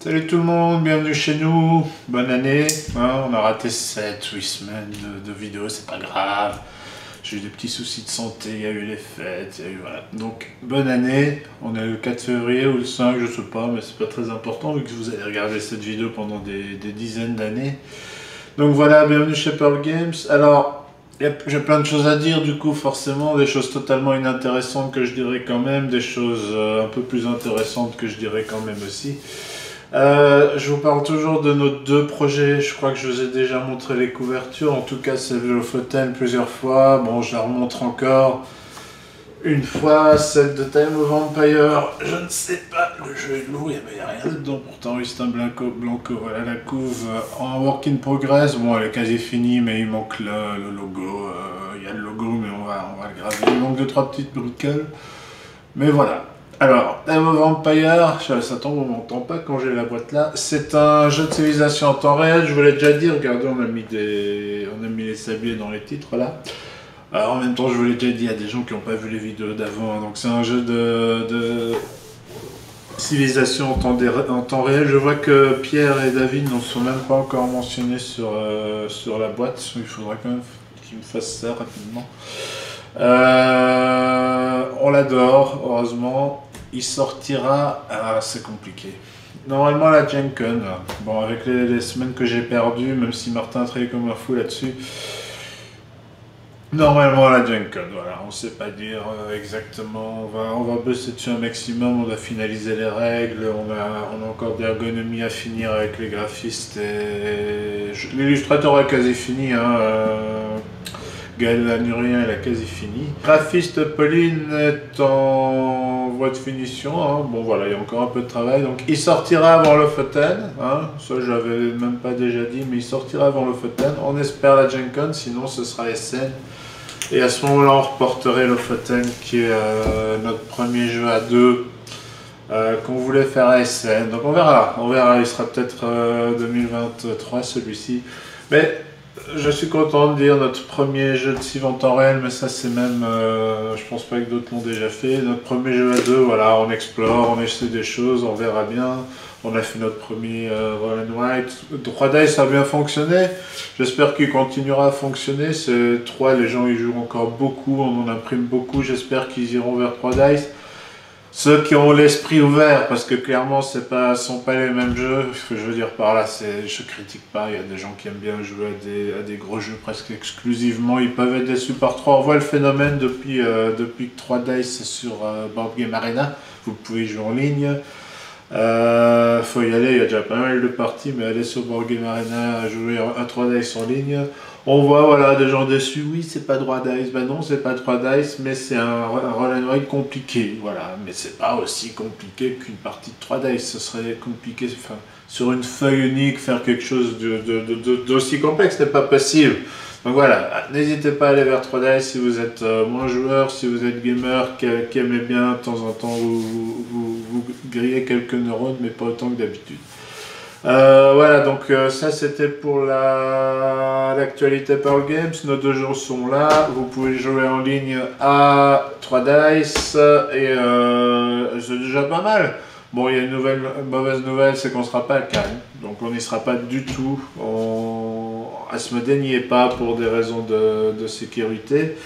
Salut tout le monde, bienvenue chez nous, bonne année. On a raté 7-8 semaines de vidéos, c'est pas grave. J'ai eu des petits soucis de santé, il y a eu les fêtes, il y a eu voilà. Donc bonne année, on est le 4 février ou le 5, je sais pas, mais c'est pas très important vu que vous allez regarder cette vidéo pendant des dizaines d'années. Donc voilà, bienvenue chez Pearl Games. Alors, j'ai plein de choses à dire du coup, forcément, des choses totalement inintéressantes que je dirais quand même, des choses un peu plus intéressantes que je dirais quand même aussi. Je vous parle toujours de nos deux projets. Je crois que je vous ai déjà montré les couvertures. En tout cas, celle de Lofoten plusieurs fois. Bon, je la remontre encore une fois. Celle de Time of Empire, je ne sais pas. Le jeu est lourd, il n'y a rien dedans. Pourtant, oui, c'est un Blanco. Voilà la couve en work in progress. Bon, elle est quasi finie, mais il manque le logo. Il y a le logo, mais on va le graver. Il manque 2-3 petites bricoles. Mais voilà. Alors, Time of Empire, ça tombe, on m'entend pas quand j'ai la boîte là. C'est un jeu de civilisation en temps réel, je vous l'ai déjà dit, regardez, on a mis les sabliers dans les titres là. Alors, en même temps, je vous l'ai déjà dit, il y a des gens qui n'ont pas vu les vidéos d'avant, hein. Donc c'est un jeu de civilisation en temps réel. Je vois que Pierre et David n'en sont même pas encore mentionnés sur la boîte, il faudrait quand même qu'ils me fassent ça rapidement. On l'adore, heureusement. Il sortira... Ah, c'est compliqué. Normalement, la Gen Con, bon, avec les semaines que j'ai perdues, même si Martin a travaillé comme un fou là-dessus, normalement, la Gen Con, voilà, on ne sait pas dire exactement, on va bosser dessus un maximum, on va finaliser les règles, on a encore des ergonomies à finir avec les graphistes, et l'illustrateur est quasi fini, hein, Gaël Lanurien, elle a quasi fini. Graphiste Pauline est en voie de finition, hein. Bon voilà, il y a encore un peu de travail. Donc il sortira avant Lofoten, hein. Ça je l'avais même pas déjà dit, mais il sortira avant Lofoten. On espère la Gen Con, sinon ce sera SN. Et à ce moment-là, on reporterait Lofoten, qui est notre premier jeu à deux qu'on voulait faire à SN. Donc on verra, il sera peut-être 2023 celui-ci. Mais je suis content de dire notre premier jeu de civ en temps réel, mais ça c'est même, je pense pas que d'autres l'ont déjà fait. Notre premier jeu à deux, voilà, on explore, on essaie des choses, on verra bien. On a fait notre premier Roll and Write. 3 Dice a bien fonctionné, j'espère qu'il continuera à fonctionner. C'est 3, les gens y jouent encore beaucoup, on en imprime beaucoup, j'espère qu'ils iront vers 3 Dice. Ceux qui ont l'esprit ouvert, parce que clairement ce sont pas les mêmes jeux, ce que je veux dire par là, je critique pas, il y a des gens qui aiment bien jouer à des gros jeux presque exclusivement, ils peuvent être déçus par 3. On voit le phénomène depuis que 3 Dice sur Board Game Arena, vous pouvez jouer en ligne. Faut y aller, il y a déjà pas mal de parties, mais aller sur Board Game Arena jouer à 3 Dice en ligne. On voit voilà, des gens déçus, oui c'est pas 3 Dice, ben non c'est pas 3 Dice, mais c'est un roll and write compliqué, voilà, mais c'est pas aussi compliqué qu'une partie de 3 Dice, ce serait compliqué, enfin, sur une feuille unique, faire quelque chose d'aussi complexe, ce n'est pas possible. Donc voilà, n'hésitez pas à aller vers 3 Dice si vous êtes moins joueur, si vous êtes gamer, qui aimez bien de temps en temps vous grillez quelques neurones, mais pas autant que d'habitude. Voilà, donc ça c'était pour l'actualité Pearl Games. Nos deux jeux sont là, vous pouvez jouer en ligne à 3 Dice et c'est déjà pas mal. Bon, il y a une mauvaise nouvelle, c'est qu'on ne sera pas à Cannes, donc on n'y sera pas du tout. Asmodée n'y est pas pour des raisons de sécurité.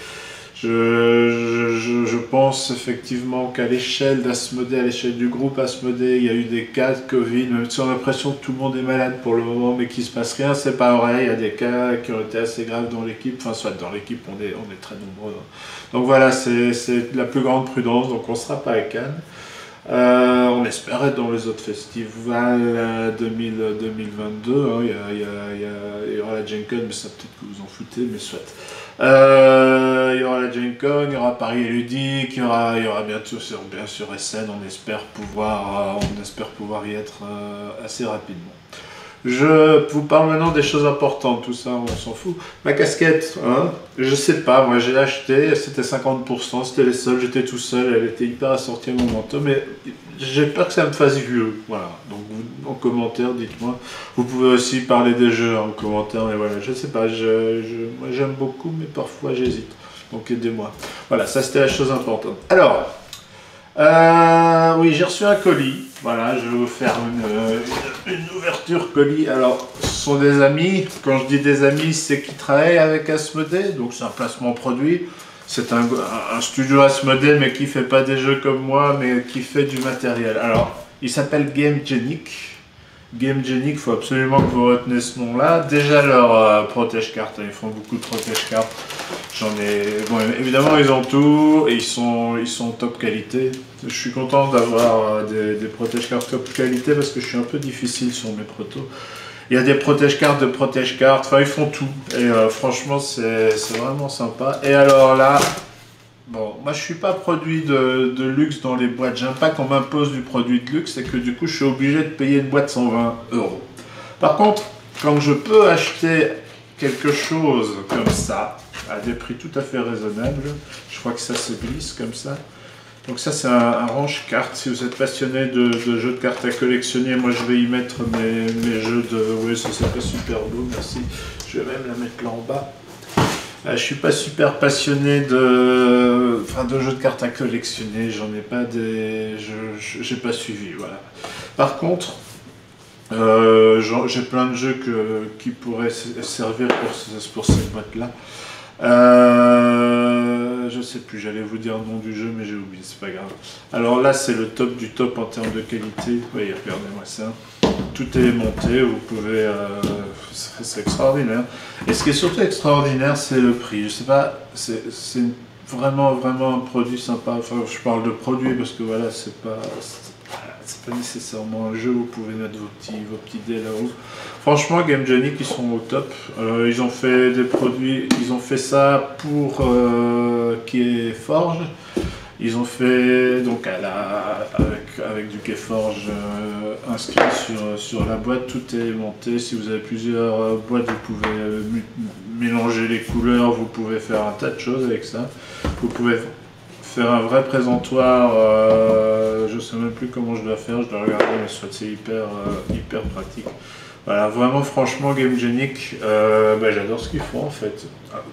Je pense effectivement qu'à l'échelle d'Asmodée, à l'échelle du groupe Asmodée, il y a eu des cas de Covid, même si on a l'impression que tout le monde est malade pour le moment, mais qu'il ne se passe rien, c'est pas vrai, il y a des cas qui ont été assez graves dans l'équipe, enfin soit dans l'équipe, on est très nombreux. Donc voilà, c'est la plus grande prudence, donc on ne sera pas à Cannes. On espère être dans les autres festivals 2022, hein. Il y aura la Gen Con, mais ça peut-être que vous en foutez, mais soit. Il y aura la Gen Con, il y aura Paris Ludique, il y aura bientôt bien sûr SN, on espère pouvoir y être assez rapidement. Je vous parle maintenant des choses importantes, tout ça on s'en fout. Ma casquette, hein, je sais pas, moi j'ai acheté, c'était 50%, c'était les seuls, j'étais tout seul, elle était hyper assortie à mon manteau, mais j'ai peur que ça me fasse vieux, voilà. Donc vous, en commentaire, dites-moi. Vous pouvez aussi parler des jeux en commentaire, mais voilà, je sais pas, moi j'aime beaucoup, mais parfois j'hésite, donc aidez-moi. Voilà, ça c'était la chose importante. Alors, oui, j'ai reçu un colis. Voilà, je vais vous faire une ouverture colis. Alors, ce sont des amis. Quand je dis des amis, c'est qui travaillent avec Asmodée. Donc, c'est un placement produit. C'est un studio Asmodée, mais qui fait pas des jeux comme moi, mais qui fait du matériel. Alors, il s'appelle GameGenic. GameGenic, il faut absolument que vous retenez ce nom-là. Déjà, leur protège-cartes, ils font beaucoup de protège-cartes. J'en ai... Bon, évidemment, ils ont tout et ils sont top qualité. Je suis content d'avoir des protège-cartes top qualité parce que je suis un peu difficile sur mes protos. Il y a des protège-cartes de protège-cartes, enfin, ils font tout. Et franchement, c'est vraiment sympa. Et alors là... Bon, moi je suis pas produit de luxe dans les boîtes, j'aime pas qu'on m'impose du produit de luxe et que du coup je suis obligé de payer une boîte 120 €. Par contre, quand je peux acheter quelque chose comme ça, à des prix tout à fait raisonnables, je crois que ça se glisse comme ça. Donc ça c'est un range-cartes, si vous êtes passionné de jeux de cartes à collectionner, moi je vais y mettre mes jeux de... Oui, ça c'est pas super beau, merci. Je vais même la mettre là en bas. Je suis pas super passionné de jeux de cartes à collectionner, j'en ai pas des... j'ai pas suivi, voilà. Par contre, j'ai plein de jeux qui pourraient servir pour cette boîte-là. Je sais plus, j'allais vous dire le nom du jeu, mais j'ai oublié, c'est pas grave. Alors là, c'est le top du top en termes de qualité. Oui, regardez-moi ça. Tout est monté, vous pouvez... c'est extraordinaire. Et ce qui est surtout extraordinaire, c'est le prix. Je sais pas, c'est vraiment un produit sympa. Enfin, je parle de produit parce que voilà, c'est pas nécessairement un jeu où vous pouvez mettre vos petits dés là-haut. Franchement, GameGenic, ils sont au top. Ils ont fait des produits, ils ont fait ça pour Keyforge. Ils ont fait donc avec du Keyforge inscrit sur la boîte, tout est monté. Si vous avez plusieurs boîtes, vous pouvez mélanger les couleurs, vous pouvez faire un tas de choses avec ça. Vous pouvez faire un vrai présentoir, je sais même plus comment je dois faire, je dois regarder, mais soit c'est hyper pratique. Voilà, vraiment franchement GameGenic, j'adore ce qu'ils font en fait.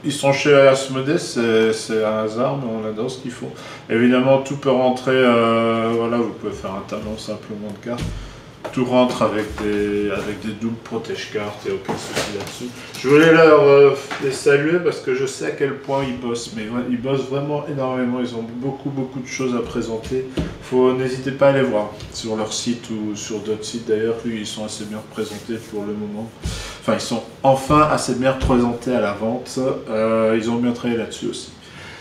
Ils sont chez Asmodée, c'est un hasard, mais on adore ce qu'ils font. Évidemment, tout peut rentrer, voilà, vous pouvez faire un talon simplement de cartes. Tout rentre avec des doubles protège-cartes, il n'y a aucun souci là-dessus. Je voulais les saluer parce que je sais à quel point ils bossent, mais ils bossent vraiment énormément, ils ont beaucoup de choses à présenter. N'hésitez pas à les voir sur leur site ou sur d'autres sites d'ailleurs, ils sont assez bien représentés pour le moment. Enfin, ils sont enfin assez bien représentés à la vente, ils ont bien travaillé là-dessus aussi.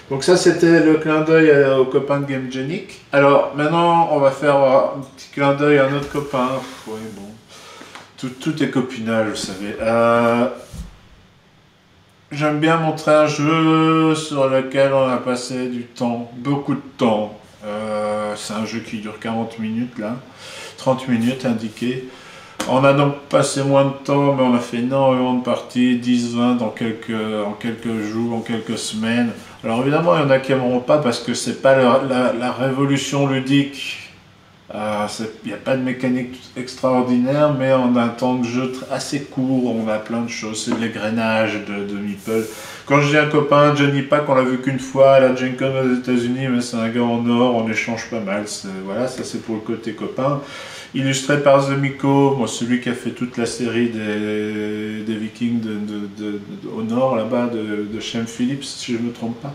Donc ça c'était le clin d'œil aux copains de GameGenic. Alors maintenant on va faire un petit clin d'œil à un autre copain. Oui bon, tout est copinage vous savez. J'aime bien montrer un jeu sur lequel on a passé du temps, beaucoup de temps. C'est un jeu qui dure 40 minutes là, 30 minutes indiqué. On a donc passé moins de temps, mais on a fait énormément de parties, 10-20 en quelques jours, en quelques semaines. Alors évidemment, il y en a qui n'aimeront pas parce que c'est pas la révolution ludique. Il n'y a pas de mécanique extraordinaire, mais on a un temps de jeu assez court, on a plein de choses, c'est de l'égrenage de Meeple. Quand je dis un copain, Johnny Pack, on l'a vu qu'une fois à la Gen Con aux États-Unis, mais c'est un gars en or, on échange pas mal, voilà, ça c'est pour le côté copain. Illustré par The Miko, moi celui qui a fait toute la série des Vikings au nord là-bas de Shem Phillips, si je ne me trompe pas.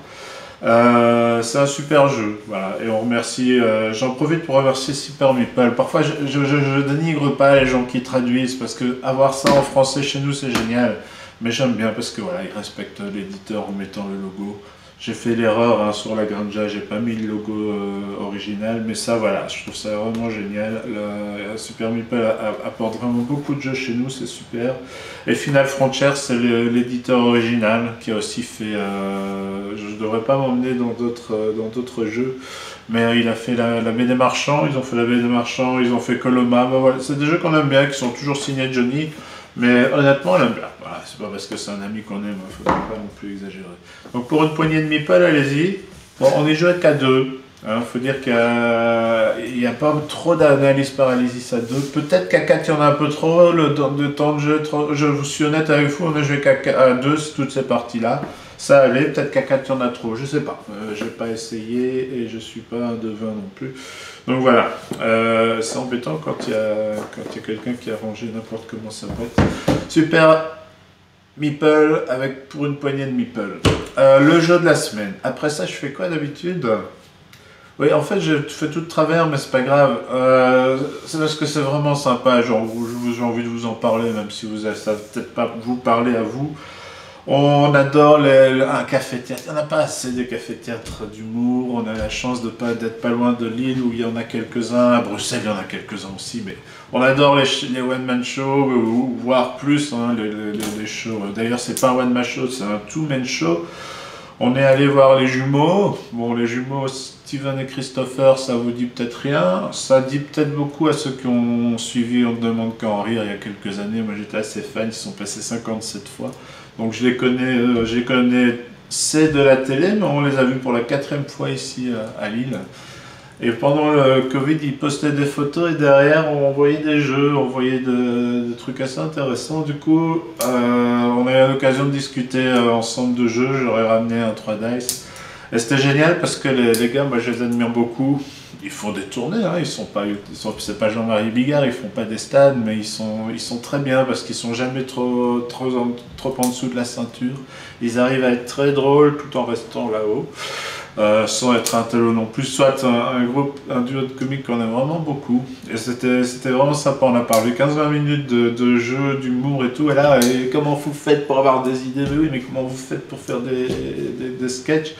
C'est un super jeu, voilà, et on remercie, j'en profite pour remercier Super Meeple. Parfois je dénigre pas les gens qui traduisent, parce que avoir ça en français chez nous c'est génial, mais j'aime bien parce que voilà, ils respectent l'éditeur en mettant le logo. J'ai fait l'erreur sur la Granja, j'ai pas mis le logo original, mais ça voilà, je trouve ça vraiment génial. Super Meeple apporte vraiment beaucoup de jeux chez nous, c'est super. Et Final Frontier, c'est l'éditeur original qui a aussi fait... je ne devrais pas m'emmener dans d'autres jeux, mais il a fait la Baie des Marchands, ils ont fait la Baie des Marchands, ils ont fait Coloma, voilà. C'est des jeux qu'on aime bien, qui sont toujours signés Johnny. Mais honnêtement, on aime bien. Voilà, c'est pas parce que c'est un ami qu'on aime, il ne faut pas non plus exagérer. Donc pour une poignée de Meeple, allez-y. Bon, on est joué qu'à deux. Il faut dire qu'il n'y a pas trop d'analyse paralysis à deux. Peut-être qu'à 4, il y en a un peu trop. Le temps de jeu, je vous suis honnête avec vous, on a joué qu'à deux toutes ces parties-là. ça allait, peut-être qu'à 4 il y en a trop, je sais pas. J'ai pas essayé et je suis pas un devin non plus. Donc voilà, c'est embêtant quand il y a quelqu'un qui a rangé n'importe comment sa boîte. Super meeple avec pour une poignée de meeple. Le jeu de la semaine. Après ça, je fais quoi d'habitude? Oui, en fait, je fais tout de travers, mais c'est pas grave. C'est parce que c'est vraiment sympa. Genre, j'ai envie de vous en parler, même si ça va peut-être pas vous parler à vous. On adore un café-théâtre. Il n'y en a pas assez des cafés-théâtres d'humour. On a la chance d'être pas loin de Lille où il y en a quelques-uns. À Bruxelles, il y en a quelques-uns aussi. Mais on adore les one-man shows, voire plus hein, les shows. D'ailleurs, c'est pas un one-man show, c'est un two-man show. On est allé voir les jumeaux. Bon, les jumeaux Steven et Christopher, ça vous dit peut-être rien. Ça dit peut-être beaucoup à ceux qui ont suivi On ne demande qu'à en rire il y a quelques années. Moi, j'étais assez fan. Ils sont passés 57 fois. Donc je les connais, c'est de la télé, mais on les a vus pour la 4e fois ici à Lille. Et pendant le Covid, ils postaient des photos et derrière, on voyait des jeux, on voyait des trucs assez intéressants. Du coup, on a eu l'occasion de discuter ensemble de jeux. J'aurais ramené un 3 dice. Et c'était génial parce que les gars, moi je les admire beaucoup. Ils font des tournées, hein. C'est pas Jean-Marie Bigard, ils font pas des stades, mais ils sont très bien parce qu'ils sont jamais trop en dessous de la ceinture. Ils arrivent à être très drôles tout en restant là-haut, sans être un télo non plus. Soit un duo de comiques qu'on aime vraiment beaucoup. Et c'était vraiment sympa. On a parlé 15-20 minutes de jeu, d'humour et tout. Et là, comment vous faites pour avoir des idées? Mais oui, mais comment vous faites pour faire des sketchs?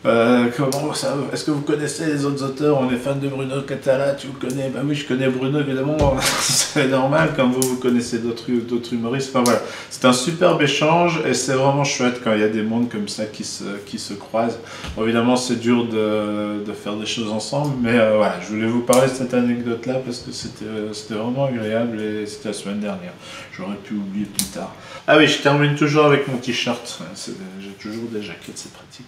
Est-ce que vous connaissez les autres auteurs? On est fan de Bruno Catala, tu le connais? Bah oui, je connais Bruno évidemment, c'est normal, comme vous connaissez d'autres humoristes. Enfin voilà, c'est un superbe échange et c'est vraiment chouette quand il y a des mondes comme ça qui se croisent. Bon, évidemment, c'est dur de faire des choses ensemble, mais voilà, je voulais vous parler de cette anecdote-là parce que c'était vraiment agréable et c'était la semaine dernière. J'aurais pu oublier plus tard. Ah oui, je termine toujours avec mon t-shirt. J'ai toujours des jaquettes, c'est pratique.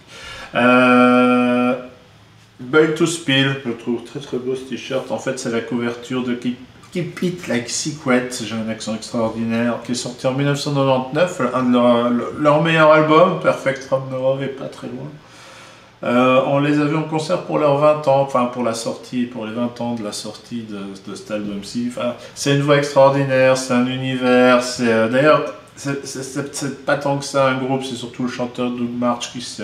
Buy to Spill, je le trouve très très beau ce t-shirt. En fait, c'est la couverture de Keep It Like Secret, j'ai un accent extraordinaire, qui est sorti en 1999, un de leur meilleur album, Perfect From Nowhere, est pas très loin. On les a vus en concert pour leurs 20 ans, enfin pour les 20 ans de la sortie de cet album-ci. Enfin, c'est une voix extraordinaire, c'est un univers, d'ailleurs, c'est pas tant que ça un groupe, c'est surtout le chanteur Doug March qui s'est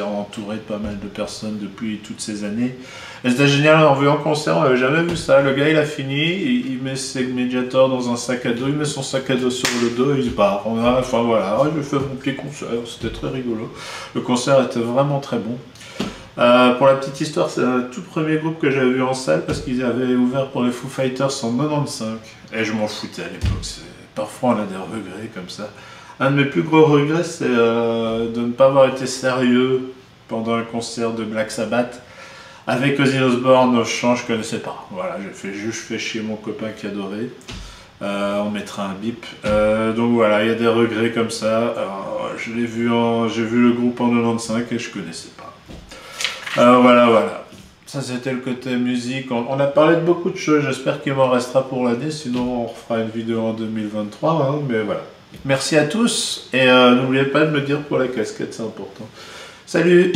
entouré de pas mal de personnes depuis toutes ces années. Et c'était génial, on l'a vu en concert, on n'avait jamais vu ça. Le gars il a fini, il met ses médiators dans un sac à dos, il met son sac à dos sur le dos et il part. Enfin voilà, je fais mon petit concert, c'était très rigolo. Le concert était vraiment très bon. Pour la petite histoire, c'est le tout premier groupe que j'avais vu en salle parce qu'ils avaient ouvert pour les Foo Fighters en 95 et je m'en foutais à l'époque. Parfois on a des regrets comme ça. Un de mes plus gros regrets, c'est de ne pas avoir été sérieux pendant un concert de Black Sabbath avec Ozzy Osbourne au chant, je connaissais pas. Voilà, je fais chier mon copain qui adorait. On mettra un bip. Donc voilà, il y a des regrets comme ça. J'ai vu le groupe en 95 et je connaissais pas. Voilà. Ça c'était le côté musique. On a parlé de beaucoup de choses, j'espère qu'il m'en restera pour l'année, sinon on refera une vidéo en 2023, hein, mais voilà. Merci à tous et n'oubliez pas de me dire pour la casquette, c'est important. Salut!